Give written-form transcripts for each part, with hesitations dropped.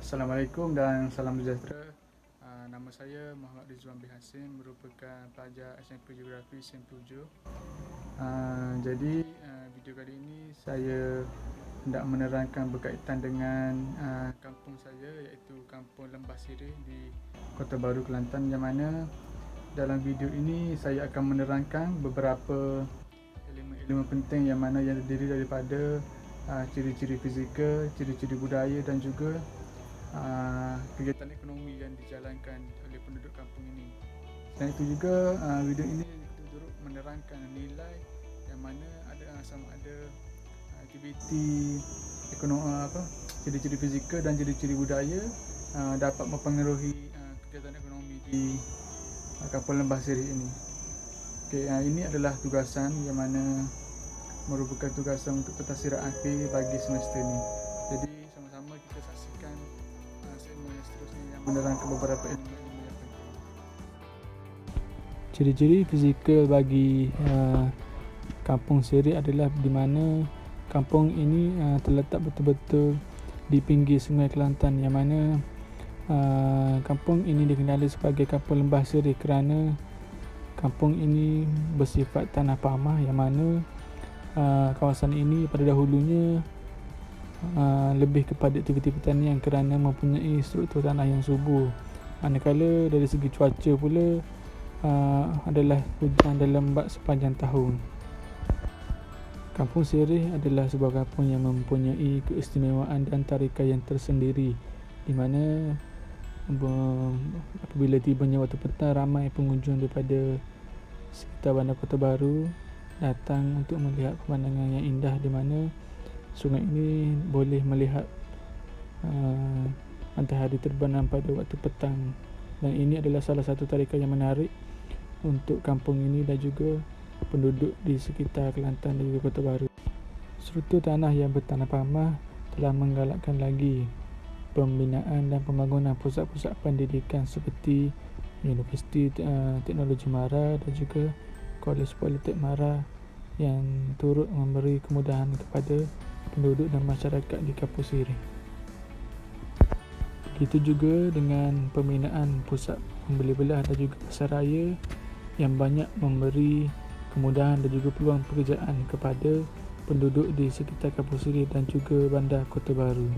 Assalamualaikum dan salam sejahtera. Nama saya Muhammad Rizwan bin Hasim, merupakan pelajar SMP Geografi SEM 7. Jadi video kali ini saya hendak menerangkan berkaitan dengan kampung saya, iaitu Kampung Lembah Sirih di Kota Baru, Kelantan, yang mana dalam video ini saya akan menerangkan beberapa elemen-elemen penting yang mana yang terdiri daripada ciri-ciri fizikal, ciri-ciri budaya dan juga kegiatan ekonomi yang dijalankan oleh penduduk kampung ini. Selain itu juga video ini turut menerangkan nilai yang mana ada sama ada aktiviti ekonomi ciri-ciri fizikal dan ciri-ciri budaya dapat mempengaruhi kegiatan ekonomi di Kampung Lembah Sirih ini. Ini adalah tugasan yang mana merupakan tugasan untuk pentadbiran akhir bagi semester ini. Jadi sama-sama kita saksikan segmen yang seterusnya yang menerangkan beberapa elemen yang penting. Ciri-ciri fizikal bagi Kampung Sirih adalah di mana kampung ini terletak betul-betul di pinggir Sungai Kelantan, yang mana kampung ini dikenali sebagai Kampung Lembah Sirih kerana kampung ini bersifat tanah pamah, yang mana kawasan ini pada dahulunya lebih kepada aktiviti pertanian kerana mempunyai struktur tanah yang subur. Manakala dari segi cuaca pula adalah hujan dan lembap sepanjang tahun. Kampung Sirih adalah sebuah kampung yang mempunyai keistimewaan dan tarikan yang tersendiri, di mana apabila tibanya waktu petang, ramai pengunjung daripada sekitar bandar Kota Baru datang untuk melihat pemandangan yang indah, di mana sungai ini boleh melihat matahari terbenam pada waktu petang. Dan ini adalah salah satu tarikan yang menarik untuk kampung ini dan juga penduduk di sekitar Kelantan dan juga Kota Baru. Struktur tanah yang bertanah pamah telah menggalakkan lagi pembinaan dan pembangunan pusat-pusat pendidikan seperti Universiti Teknologi Mara dan juga Kolej Politek Mara, yang turut memberi kemudahan kepada penduduk dan masyarakat di Kampung Sirih. Begitu juga dengan pembinaan pusat pembeli belah dan juga pasar raya yang banyak memberi kemudahan dan juga peluang pekerjaan kepada penduduk di sekitar Kampung Sirih dan juga bandar Kota Baru.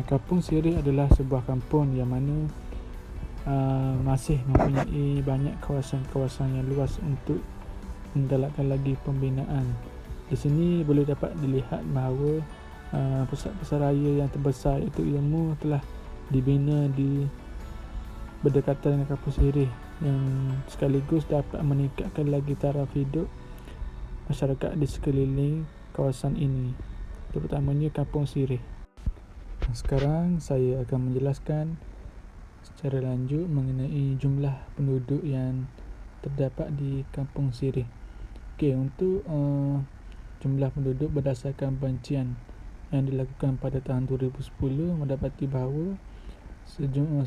Kampung Sirih adalah sebuah kampung yang mana masih mempunyai banyak kawasan-kawasan yang luas untuk menggalakkan lagi pembinaan. Di sini boleh dapat dilihat bahawa pusat pasar raya yang terbesar iaitu Ilmu telah dibina di berdekatan dengan Kampung Sirih, yang sekaligus dapat meningkatkan lagi taraf hidup masyarakat di sekeliling kawasan ini, terutamanya Kampung Sirih. Sekarang saya akan menjelaskan secara lanjut mengenai jumlah penduduk yang terdapat di Kampung Sirih. Untuk jumlah penduduk berdasarkan bancian yang dilakukan pada tahun 2010 mendapati bahawa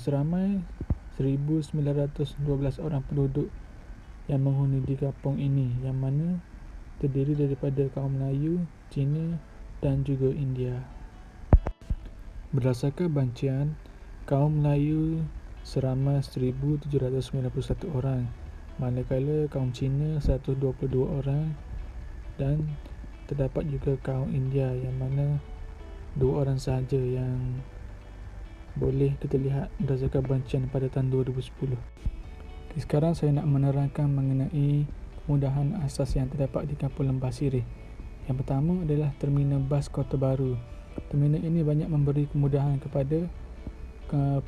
seramai 1912 orang penduduk yang menghuni di kampung ini, yang mana terdiri daripada kaum Melayu, Cina dan juga India. Berdasarkan bancian, kaum Melayu seramai 1791 orang, manakala kaum Cina 122 orang, dan terdapat juga kaum India yang mana 2 orang sahaja yang boleh kita lihat berdasarkan bancian pada tahun 2010. Sekarang saya nak menerangkan mengenai kemudahan asas yang terdapat di Kampung Lembah Sirih. Yang pertama adalah Terminal Bas Kota Baru. Terminal ini banyak memberi kemudahan kepada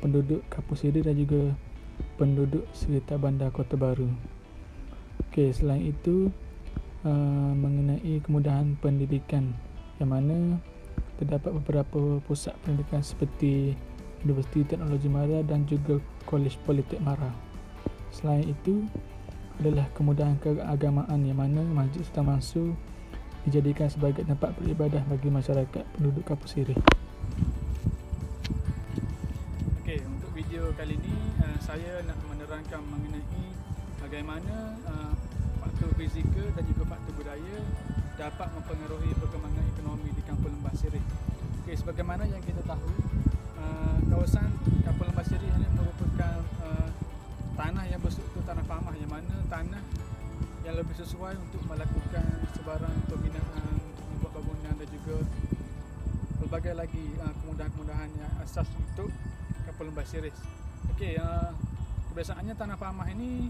penduduk Kampung Sirih dan juga penduduk sekitar bandar Kota Baru. Selain itu mengenai kemudahan pendidikan, yang mana terdapat beberapa pusat pendidikan seperti Universiti Teknologi Mara dan juga Kolej Politek Mara. Selain itu adalah kemudahan keagamaan, yang mana Masjid Sultan Mansur dijadikan sebagai tempat beribadah bagi masyarakat penduduk Kampung Sirih. Untuk video kali ini saya nak menerangkan mengenai bagaimana faktor fizikal dan juga faktor budaya dapat mempengaruhi perkembangan ekonomi di Kampung Lembah Sirih. Okey, sebagaimana yang kita tahu, kawasan Kampung Lembah Sirih ini merupakan tanah yang berstruktur tanah pamah, yang mana tanah yang lebih sesuai untuk melakukan sebarang pembinaan, untuk membuat bangunan dan juga pelbagai lagi kemudahan-kemudahan yang asas untuk Kampung Lembah Sirih. Okey, kebiasaannya tanah pamah ini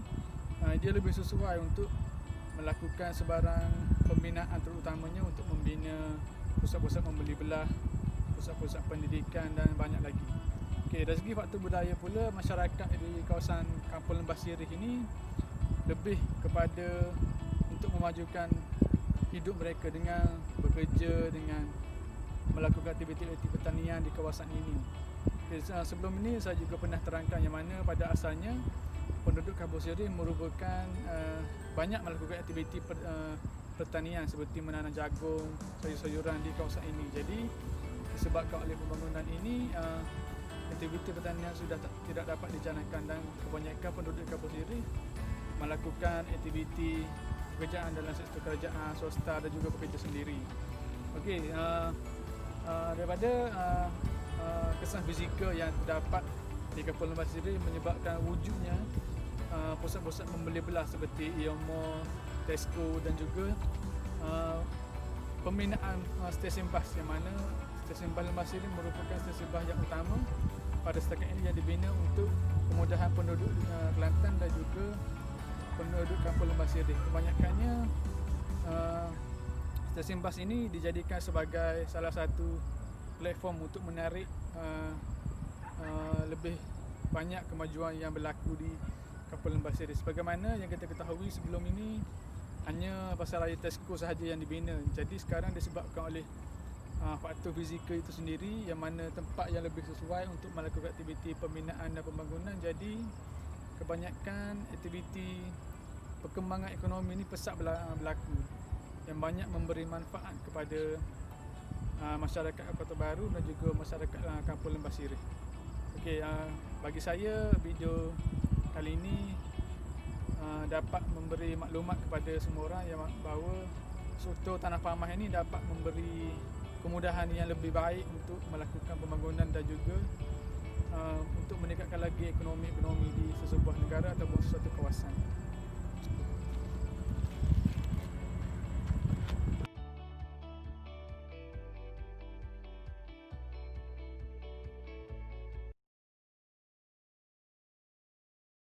dia lebih sesuai untuk melakukan sebarang pembinaan, terutamanya untuk membina pusat-pusat membeli belah, pusat-pusat pendidikan dan banyak lagi. Okey, dari segi faktor budaya pula, masyarakat di kawasan Kampung Lembah Sirih ini lebih kepada untuk memajukan hidup mereka dengan bekerja, dengan melakukan aktiviti-aktiviti pertanian di kawasan ini. Okay, sebelum ini saya juga pernah terangkan yang mana pada asalnya penduduk Kampung Sirih merupakan banyak melakukan aktiviti pertanian seperti menanam jagung, sayur-sayuran di kawasan ini. Jadi disebabkan oleh pembangunan ini, aktiviti pertanian sudah tidak dapat dijalankan dan kebanyakan penduduk Kampung Sirih melakukan aktiviti pekerjaan dalam sektor kerajaan, swasta dan juga bekerja sendiri. Okey, daripada kesan fizikal yang terdapat di Kampung Lembah Sirih menyebabkan wujudnya pusat-pusat membeli belah seperti Ion Tesco dan juga pembinaan stesen bas, yang mana stesen bas Lembah Sirih merupakan stesen bas yang utama pada setakat ini yang dibina untuk kemudahan penduduk Kelantan dan juga penduduk Kampung Lembah Sirih. Kebanyakannya stesen bas ini dijadikan sebagai salah satu platform untuk menarik lebih banyak kemajuan yang berlaku di Kampung Lembah Sirih. Sebagaimana yang kita ketahui sebelum ini, hanya pasaraya Tesco sahaja yang dibina. Jadi sekarang disebabkan oleh faktor fizikal itu sendiri, yang mana tempat yang lebih sesuai untuk melakukan aktiviti pembinaan dan pembangunan. Jadi kebanyakan aktiviti perkembangan ekonomi ini pesat berlaku, yang banyak memberi manfaat kepada masyarakat Kota Baru dan juga masyarakat Kampung Lembah Sirih. Okey, bagi saya video kali ini dapat memberi maklumat kepada semua orang yang bahawa struktur tanah pamah ini dapat memberi kemudahan yang lebih baik untuk melakukan pembangunan dan juga untuk meningkatkan lagi ekonomi di sesebuah negara ataupun suatu kawasan.